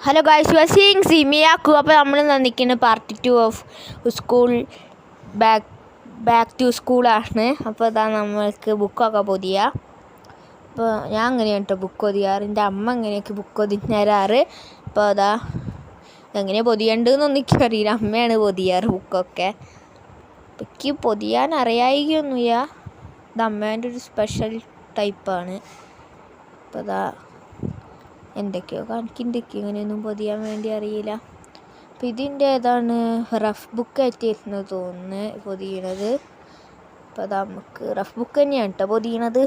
Hello guys, you are seeing സിമിയാക്കു. അപ്പോൾ നമ്മൾ നിൽക്കുന്ന part 2 of school back to സ്കൂളാണ്. അപ്പോൾ അതാ നമ്മൾക്ക് ബുക്കൊക്കെ പൊതിയുക. അപ്പോൾ ഞാൻ അങ്ങനെയാണ് കേട്ടോ ബുക്ക് പൊതിയാറ്. എൻ്റെ അമ്മ എങ്ങനെയൊക്കെ ബുക്ക് പൊതിഞ്ഞാറ്. അപ്പോൾ അതാ എങ്ങനെ പൊതിയണ്ടെന്നൊന്നും എനിക്കറിയില്ല, അമ്മയാണ് പൊതിയാറ് ബുക്കൊക്കെ. എനിക്ക് പൊതിയാൻ അറിയായികയൊന്നുമില്ല. ഇത് അമ്മേൻ്റെ ഒരു സ്പെഷ്യൽ ടൈപ്പാണ്. അപ്പോൾ അതാ എന്തൊക്കെയോ കാണിക്കുന്നുണ്ട്, ഇങ്ങനെയൊന്നും പൊതിയാൻ വേണ്ടി അറിയില്ല. അപ്പോൾ ഇതിൻ്റെ ഏതാണ് റഫ് ബുക്ക് ആയിട്ടിരുന്നു തോന്നുന്നു പൊതിയണത്. അപ്പോൾ അത് നമുക്ക് റഫ് ബുക്ക് തന്നെയാണ് കേട്ടോ പൊതിയണത്.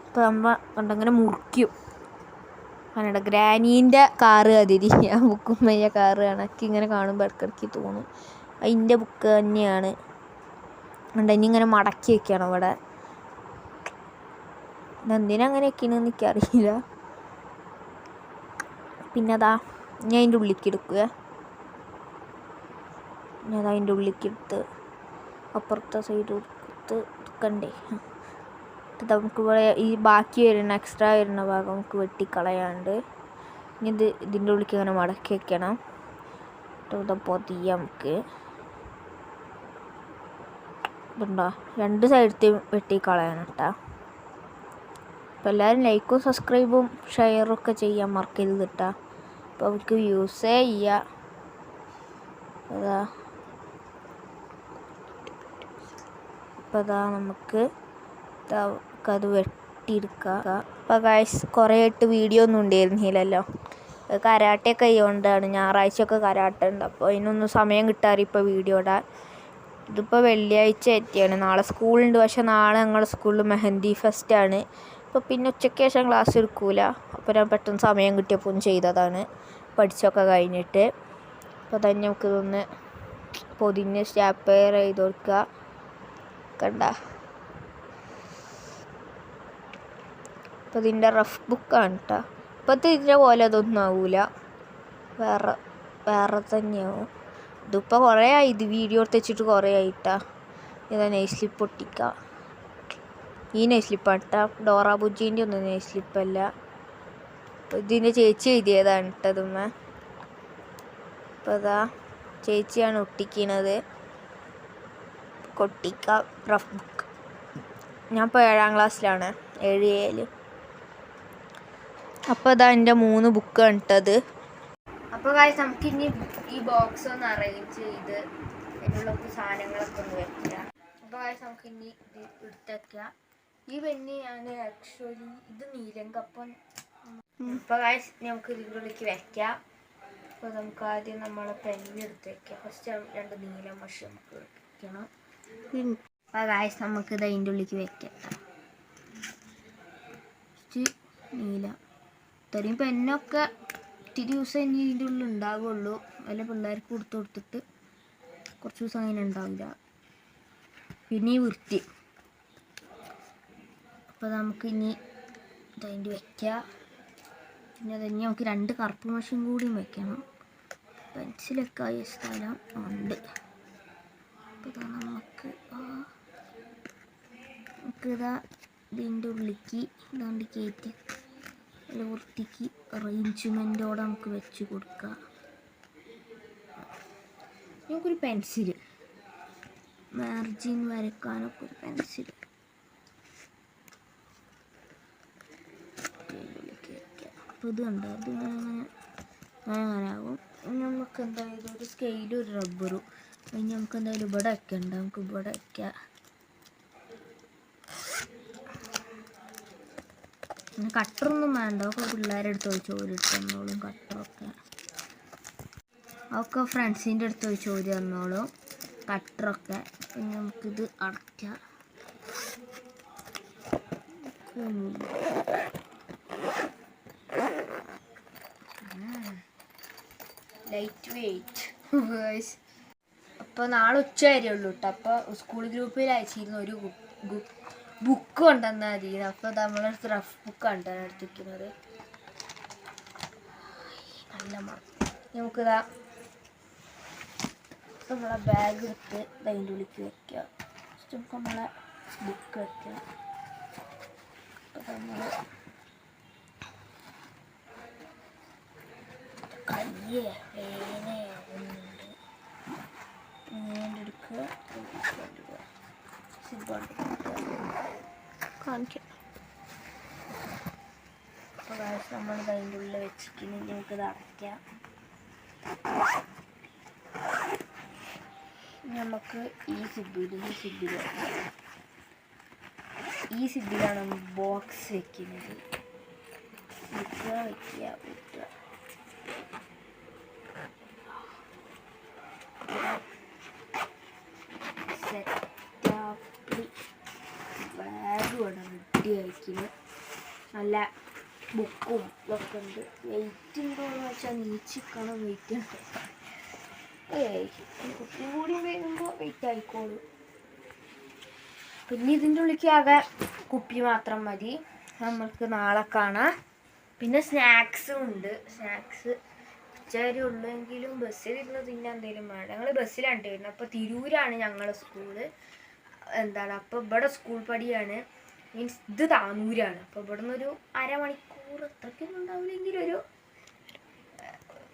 അപ്പോൾ അമ്മ കണ്ടങ്ങനെ മുറിക്കും. കന്നഡ ഗ്രാനീൻ്റെ കാറ് അതിരിക്കുക ബുക്കും വയ്യ കാറ് കണക്കി ഇങ്ങനെ കാണുമ്പോൾ ഇടയ്ക്കിടയ്ക്ക് തോന്നും അതിൻ്റെ ബുക്ക് തന്നെയാണ്. കണ്ട ഇനി ഇങ്ങനെ മടക്കി വയ്ക്കണം ഇവിടെ. ഇതെന്തിനാ അങ്ങനെ വയ്ക്കണമെന്ന് എനിക്കറിയില്ല. പിന്നെ അതാ ഞാൻ അതിൻ്റെ ഉള്ളിലേക്ക് എടുക്കുക. പിന്നെ അതാ അതിൻ്റെ ഉള്ളിലേക്ക് എടുത്ത് അപ്പുറത്തെ സൈഡ് എടുത്ത് എടുക്കണ്ടേ. നമുക്ക് ഇവിടെ ഈ ബാക്കി വരുന്ന എക്സ്ട്രാ വരുന്ന ഭാഗം നമുക്ക് വെട്ടിക്കളയാണ്ട് ഇനി ഇതിൻ്റെ ഉള്ളിലേക്ക് ഇങ്ങനെ മടക്കി വയ്ക്കണം. ഇത് പൊതിയാം നമുക്ക്. ഇതുണ്ടോ, രണ്ട് സൈഡത്തേയും വെട്ടിക്കളയണം കേട്ടോ. അപ്പോൾ എല്ലാവരും ലൈക്കും സബ്സ്ക്രൈബും ഷെയറും ഒക്കെ ചെയ്യാൻ മറക്കരുത് കേട്ടോ. അപ്പോൾ അവർക്ക് വ്യൂസേ ചെയ്യുക. അതാ അപ്പോൾ അതാ നമുക്ക് അത് വെട്ടിയെടുക്കുക. അപ്പോൾ ഗൈസ് കുറേ ആയിട്ട് വീഡിയോ ഒന്നും ഉണ്ടായിരുന്നില്ലല്ലോ. കരാട്ടയൊക്കെ ചെയ്യുകൊണ്ടാണ്. ഞായറാഴ്ചയൊക്കെ കരാട്ട ഉണ്ട്. അപ്പോൾ അതിനൊന്നും സമയം കിട്ടാറ് ഇപ്പോൾ വീഡിയോ ഇടാൻ. ഇതിപ്പോൾ വെള്ളിയാഴ്ച എത്തിയാണ്. നാളെ സ്കൂളുണ്ട്. പക്ഷേ നാളെ ഞങ്ങളുടെ സ്കൂളിൽ മെഹന്തി ഫെസ്റ്റാണ്. അപ്പോൾ പിന്നെ ഉച്ചയ്ക്ക് ശേഷം ക്ലാസ് എടുക്കൂല. അപ്പോൾ ഞാൻ പെട്ടെന്ന് സമയം കിട്ടിയപ്പോൾ ചെയ്തതാണ്, പഠിച്ചൊക്കെ കഴിഞ്ഞിട്ട്. അപ്പോൾ തന്നെ നമുക്കിതൊന്ന് പൊതിഞ്ഞ് സ്റ്റാപ്പയർ ചെയ്ത് കൊടുക്കുക. കണ്ട അപ്പോൾ ഇതിൻ്റെ റഫ് ബുക്കാണ് കേട്ടോ. ഇപ്പോഴത്തെ ഇതിൻ്റെ പോലെ അതൊന്നും ആവില്ല, വേറെ തന്നെയാവും. ഇതിപ്പോൾ കുറേ ആയി, ഇത് വീഡിയോ എടുത്ത് വെച്ചിട്ട് കുറേ ആയിട്ടാ. ഇതാ നെയ് സ്ലിപ്പ് പൊട്ടിക്കുക. ഈ നെയ് സ്ലിപ്പാണ് കേട്ടോ, ഡോറ ബുജീൻ്റെ ഒന്നും നെയ് സ്ലിപ്പല്ല. ഇതിൻ്റെ ചേച്ചി എഴുതിയതാണ് ഇട്ടതുമ്മ. അപ്പോൾ അതാ ചേച്ചിയാണ് ഒട്ടിക്കണത്. കൊട്ടിക്ക റഫ് ബുക്ക്. ഞാൻ ഇപ്പോൾ 7ാം ക്ലാസ്സിലാണ്, 7 അപ്പോൾ അതാ എൻ്റെ 3 ബുക്കാണ് ഇട്ടത്. അപ്പോൾ കാര്യം നമുക്കിനി ഈ ബോക്സ് ഒന്ന് അറേഞ്ച് ചെയ്ത് അതിനുള്ള സാധനങ്ങളൊക്കെ ഒന്ന് വെക്കുക. അപ്പോൾ കാര്യം നമുക്കിനി ഇത് എടുത്തേക്കുക. ഈ പെന്ന് ഞാൻ ആക്ച്വലി ഇത് നീലങ്കപ്പം. ഇപ്പോൾ കാര്യം നമുക്ക് ഇതിൻ്റെ ഉള്ളിലേക്ക് വയ്ക്കാം. അപ്പോൾ നമുക്ക് ആദ്യം നമ്മളെ പെന്ന് എടുത്ത് വയ്ക്കാം. ഫസ്റ്റ് 2 നീല മഷി നമുക്ക് വയ്ക്കണം. അപ്പോൾ കാര്യം നമുക്ക് ഇത് അതിൻ്റെ ഉള്ളിലേക്ക് വയ്ക്കാം. ഫസ്റ്റ് നീല. ഇത്രയും പെന്നൊക്കെ ഇത്തിരി ദിവസം ഇനി ഇതിൻ്റെ ഉള്ളിൽ ഉണ്ടാവുള്ളൂ. വല്ല പിള്ളേർക്ക് കൊടുത്തിട്ട് കുറച്ച് ദിവസം അങ്ങനെ ഉണ്ടാവില്ല. പിന്നെ ഈ വൃത്തി. അപ്പോൾ നമുക്ക് ഇനി ഇതിൻ്റെ വയ്ക്കാം. പിന്നെ അത് നമുക്ക് 2 കറുപ്പ് മഷിയും കൂടിയും വയ്ക്കണം. പെൻസിലൊക്കെ ആയ സ്ഥലം ഉണ്ട്. അപ്പോൾ ഇതാ നമുക്കിതാ ഇതിൻ്റെ ഉള്ളിലേക്ക് ഇതാണ്ട് കയറ്റി നല്ല വൃത്തിക്ക് അറേഞ്ച്മെൻറ്റോടെ നമുക്ക് വെച്ച് കൊടുക്കാം. നമുക്കൊരു പെൻസില്, മാർജിൻ വരയ്ക്കാനൊക്കെ ഒരു പെൻസില്. അപ്പോൾ ഇത് കണ്ടോ, അത് അങ്ങനെ ആകും. നമുക്ക് എന്തായാലും ഒരു സ്കെയിലും ഒരു റബ്ബറും. അതിന് നമുക്ക് എന്തായാലും ഇവിടെ വയ്ക്കണ്ട, നമുക്ക് ഇവിടെ വയ്ക്കാം. കട്ടറൊന്നും വേണ്ട, ഒക്കെ പിള്ളേരുടെ അടുത്ത് ചോദിച്ചു തന്നോളും. കട്ടറൊക്കെ ഒക്കെ ഫ്രണ്ട്സിൻ്റെ അടുത്ത് ചോദിച്ചു തന്നോളും കട്ടറൊക്കെ. പിന്നെ നമുക്കിത് അടയ്ക്കാം. Light weight. അപ്പോൾ നാളെ ഉച്ച വരെ ഉള്ളൂ കേട്ടോ. അപ്പോൾ സ്കൂൾ ഗ്രൂപ്പിൽ അയച്ചിരുന്ന ഒരു ബുക്ക് കൊണ്ടുവന്നാൽ മതി. അപ്പോൾ നമ്മളടുത്ത് റഫ് ബുക്കാണ് എടുത്തിരിക്കുന്നത്. നല്ല നമുക്കിതാ നമ്മളെ ബാഗ് എടുത്ത് അതിൻ്റെ ഉള്ളിലേക്ക് വയ്ക്കുക. ഫസ്റ്റ് നമുക്ക് നമ്മളെ ബുക്ക് വയ്ക്കുക. അപ്പോൾ നമ്മൾ കയ്യേ വേദനയാവുന്നുണ്ട്. എടുക്കുക കാണിക്കാം. അപ്പോൾ നമ്മളിത് അതിൻ്റെ ഉള്ളിൽ വെച്ചിട്ട് നമുക്കിത് അടയ്ക്കാം. നമുക്ക് ഈ സിബിലാണ് ബോക്സ് വെക്കുന്നത്. വയ്ക്കുക സെറ്റാപ്പി ബാഗ് വേണം റെഡി ആയിരിക്കുന്നു. നല്ല ബുക്കും ഇതൊക്കെ ഉണ്ട്. വെയിറ്റ് ഉണ്ടോയെന്ന് വെച്ചാൽ നീച്ചിക്കണം. വെയിറ്റ് ഉണ്ട്. കുട്ടിയും കൂടി വരുമ്പോൾ വെയിറ്റ് ആയിക്കോളൂ. പിന്നെ ഇതിൻ്റെ ഉള്ളിലേക്ക് ആകെ കുപ്പി മാത്രം മതി. നമ്മൾക്ക് നാളെ കാണാം. പിന്നെ സ്നാക്സും ഉണ്ട്. സ്നാക്സ് ഉച്ചവരെ ഉള്ളെങ്കിലും ബസ്സിൽ ഇരുന്ന് പിന്നെ എന്തെങ്കിലും വേണം. ഞങ്ങൾ ബസ്സിലാണ് വരുന്നത്. അപ്പോൾ തിരൂരാണ് ഞങ്ങളുടെ സ്കൂള്. അപ്പോൾ ഇവിടെ സ്കൂൾ പടിയാണ്. മീൻസ് ഇത് താനൂരാണ്. അപ്പോൾ ഇവിടെ നിന്നൊരു അരമണിക്കൂർ അത്രയ്ക്കൊന്നും ഉണ്ടാവില്ലെങ്കിലും ഒരു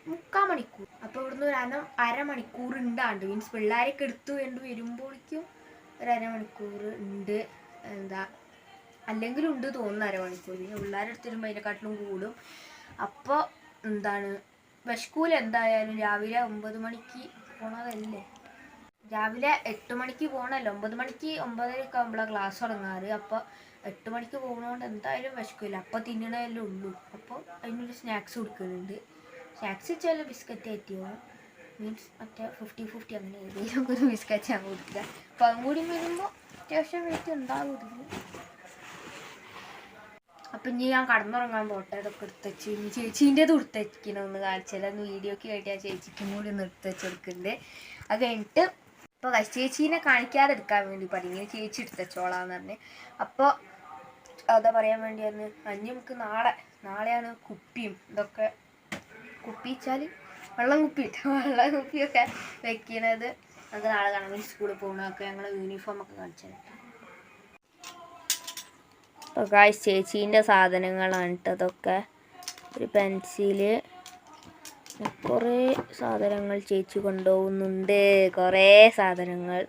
3/4 മണിക്കൂർ. അപ്പോൾ ഇവിടുന്ന് ഒരു അരമണിക്കൂർ ഉണ്ടാണ്ട്. മീൻസ് പിള്ളേരൊക്കെ എടുത്തു വരുമ്പോഴേക്കും ഒരു അരമണിക്കൂർ ഉണ്ട്. അല്ലെങ്കിലും ഉണ്ട് തോന്നുന്നു അരമണിക്കൂർ. പിന്നെ പിള്ളേരെടുത്ത് വരുമ്പോൾ അതിനെക്കാട്ടിലും കൂടും. അപ്പോൾ വിഷക്കൂല എന്തായാലും. രാവിലെ 9 മണിക്ക് പോണതല്ലേ. രാവിലെ 8 മണിക്ക് പോകണമല്ലോ. 9 മണിക്ക് 9:30 ആകുമ്പോഴാണ് ക്ലാസ് തുടങ്ങാറ്. അപ്പോൾ 8 മണിക്ക് പോകുന്നതുകൊണ്ട് എന്തായാലും വിശക്കില്ല. അപ്പോൾ തിന്നണതല്ലേ ഉള്ളൂ. അപ്പോൾ അതിനൊരു സ്നാക്സ് കൊടുക്കുന്നുണ്ട്. സ്നാക്സ് വെച്ചാൽ ബിസ്ക്കറ്റ് ആയിട്ടോ മീൻസ് മറ്റേ 50-50 അങ്ങനെ ഏതെങ്കിലും ഒരു ബിസ്ക്കറ്റ് ഞാൻ കൊടുക്കുക. അപ്പോൾ അതും കൂടി വരുമ്പോൾ അത്യാവശ്യം വെയിറ്റ് ഉണ്ടാകും ഇതിന്. അപ്പം ഇനി ഞാൻ കടന്നുറങ്ങാൻ പോട്ടെ. ഇതൊക്കെ എടുത്തുവെച്ച് ഇനി ചേച്ചീൻ്റെത് എടുത്തുവെക്കണമെന്ന് കാണിച്ചാൽ അന്ന് വീഡിയോക്ക് വേണ്ടി ആ ചേച്ചിക്കും കൂടി ഒന്ന് എടുത്തുവെച്ചെടുക്കുന്നുണ്ട്. അത് കഴിഞ്ഞിട്ട് ഇപ്പോൾ ചേച്ചീനെ കാണിക്കാതെ എടുക്കാൻ വേണ്ടി പറയും. ഇങ്ങനെ ചേച്ചി എടുത്തുവെച്ചോളാന്ന് പറഞ്ഞ്. അപ്പോൾ അതാ പറയാൻ വേണ്ടിയായിരുന്നു. നമുക്ക് നാളെയാണ് കുപ്പിയും ഇതൊക്കെ. കുപ്പി വെച്ചാൽ വെള്ളം കുപ്പിയൊക്കെ വെക്കുന്നത് നമുക്ക് നാളെ കാണാൻ. സ്കൂളിൽ പോകുന്നതൊക്കെ ഞങ്ങൾ യൂണിഫോമൊക്കെ കാണിച്ചാൽ. അപ്പോൾ ഗായ്സ് ചേച്ചീൻ്റെ സാധനങ്ങളാണ് അതൊക്കെ. ഒരു പെൻസില്, കുറേ സാധനങ്ങൾ ചേച്ചി കൊണ്ടുപോകുന്നുണ്ട്. കുറേ സാധനങ്ങൾ.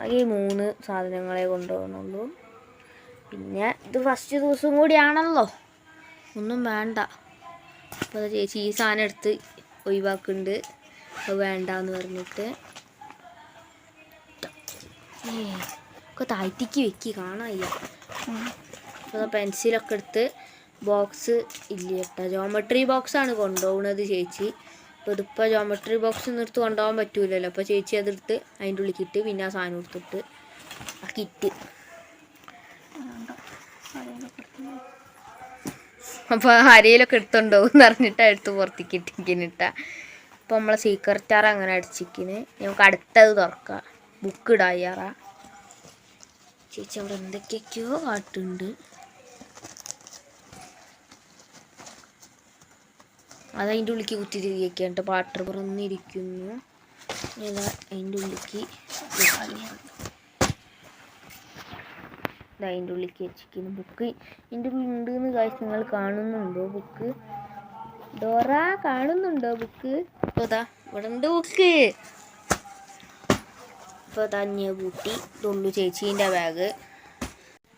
ആകെ 3 സാധനങ്ങളെ കൊണ്ടുപോകുന്നുള്ളൂ. പിന്നെ ഇത് ഫസ്റ്റ് ദിവസം കൂടിയാണല്ലോ, ഒന്നും വേണ്ട. അപ്പോൾ ചേച്ചി ഈ സാധനം എടുത്ത് ഒഴിവാക്കുന്നുണ്ട്. അത് വേണ്ടെന്ന് പറഞ്ഞിട്ട് ഒക്കെ താഴ്ത്തിക്ക് വെക്കി കാണാനില്ല. അപ്പോൾ പെൻസിലൊക്കെ എടുത്ത് ബോക്സ് ഇല്ല കേട്ടോ, ജോമെട്രി ബോക്സാണ് കൊണ്ടുപോകുന്നത് ചേച്ചി. അപ്പോൾ ഇതിപ്പോൾ ജോമെട്രി ബോക്സ് നിർത്ത് കൊണ്ടുപോകാൻ പറ്റൂലല്ലോ. അപ്പോൾ ചേച്ചി അതെടുത്ത് അതിൻ്റെ ഉള്ളിൽ കിട്ട് പിന്നെ ആ സാധനം എടുത്തിട്ട് ആ കിറ്റ് അപ്പോൾ അരയിലൊക്കെ എടുത്തുണ്ടാവും എന്ന് പറഞ്ഞിട്ടാണ് എടുത്ത് പുറത്തേക്ക് ഇട്ടിക്കിനിട്ടാ. അപ്പോൾ നമ്മളെ സീക്രട്ട് ജാർ അങ്ങനെ അടിച്ചിക്കിന്. നമുക്ക് അടുത്തത് തുറക്കാം. ബുക്ക് ഇടായ്യാറാ. ചേച്ചി അവിടെ എന്തൊക്കെയൊക്കെയോ കാട്ടുണ്ട്. അതതിൻ്റെ ഉള്ളിക്ക് കുത്തി തിരികെയൊക്കെയാണ് പാട്ടർ പുറന്നിരിക്കുന്നു. അതിൻ്റെ ഉള്ളിക്ക് അതിൻ്റെ ഉള്ളിക്ക് വെച്ചിരിക്കുന്നു. ബുക്ക് ഇതിൻ്റെ ഉള്ളിൽ ഉണ്ടെന്ന് കാഴ്ച നിങ്ങൾ കാണുന്നുണ്ടോ? ബുക്ക് ഡോറ കാണുന്നുണ്ടോ? ബുക്ക് ഇതാ ഇവിടെ ഉണ്ട് ബുക്ക്. ഇപ്പോൾ തന്നെ കൂട്ടി ഇതുള്ളൂ ചേച്ചീൻ്റെ ബാഗ്.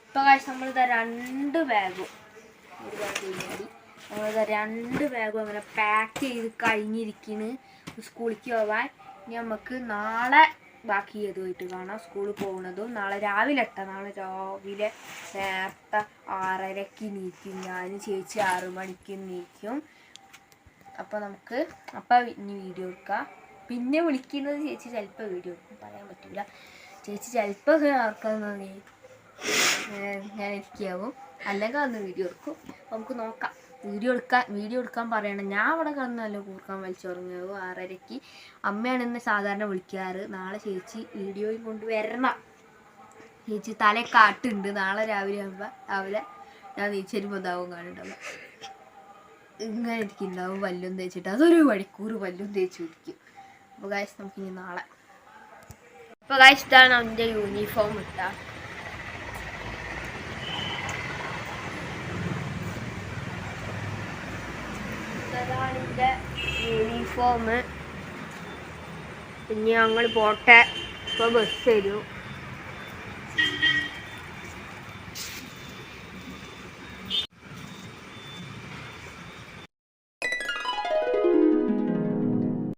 ഇപ്പോൾ കാഴ്ച നമ്മളിതാ 2 ബാഗും ഒരു ബാഗ് വേണ്ടി നമ്മളിതാ 2 ബാഗും അങ്ങനെ പാക്ക് ചെയ്ത് കഴിഞ്ഞിരിക്കുന്നു സ്കൂളിലേക്ക് പോവാൻ. ഇനി നമുക്ക് നാളെ ബാക്കി ചെയ്തുപോയിട്ട് കാണാം. സ്കൂളിൽ പോകുന്നതും നാളെ രാവിലെ നേരത്തെ 6:30-ക്ക് നീക്കും ഞാൻ. ചേച്ചി 6 മണിക്ക് നീക്കും. അപ്പോൾ നമുക്ക് ഇനി വീഡിയോ എടുക്കാം. പിന്നെ വിളിക്കുന്നത് ചേച്ചി ചിലപ്പോൾ വീഡിയോ എടുക്കും, പറയാൻ പറ്റില്ല. ചേച്ചി ചിലപ്പോൾ ആർക്കാന്ന് ഞാൻ ഇരിക്കാവും, അല്ലെങ്കിൽ അന്ന് വീഡിയോ എടുക്കും. നമുക്ക് നോക്കാം. വീഡിയോ എടുക്കാൻ പറയണം. ഞാൻ അവിടെ കിടന്നല്ലോ കൂർക്കാൻ വലിച്ചുറങ്ങിയാവും 6:30-ക്ക്. അമ്മയാണ് ഇന്ന് സാധാരണ വിളിക്കാറ്. നാളെ ചേച്ചി വീഡിയോയും കൊണ്ട് വരണം. ചേച്ചി തലക്കാട്ടുണ്ട്. നാളെ രാവിലെ ഞാൻ നീച്ചരുമ്പോൾ ഇതാവും കാണുന്നുണ്ടാവും. ഇങ്ങനെ ഇരിക്കുന്നുണ്ടാവും വല്ലും തേച്ചിട്ട്. അതൊരു മണിക്കൂർ വല്ലും തേച്ച് പിടിക്കും. അപ്പോൾ ഗായ്സ് നമുക്കിനി നാളെ. അപ്പോൾ ഗായ്സ് ഇതാണ് അവൻ്റെ യൂണിഫോം ഇട്ടാ. ഇതാണ് എൻ്റെ പ്ലാറ്റ്ഫോം. ഇനി ഞങ്ങൾ പോട്ടെ. ഇപ്പോൾ ബസ് വരും.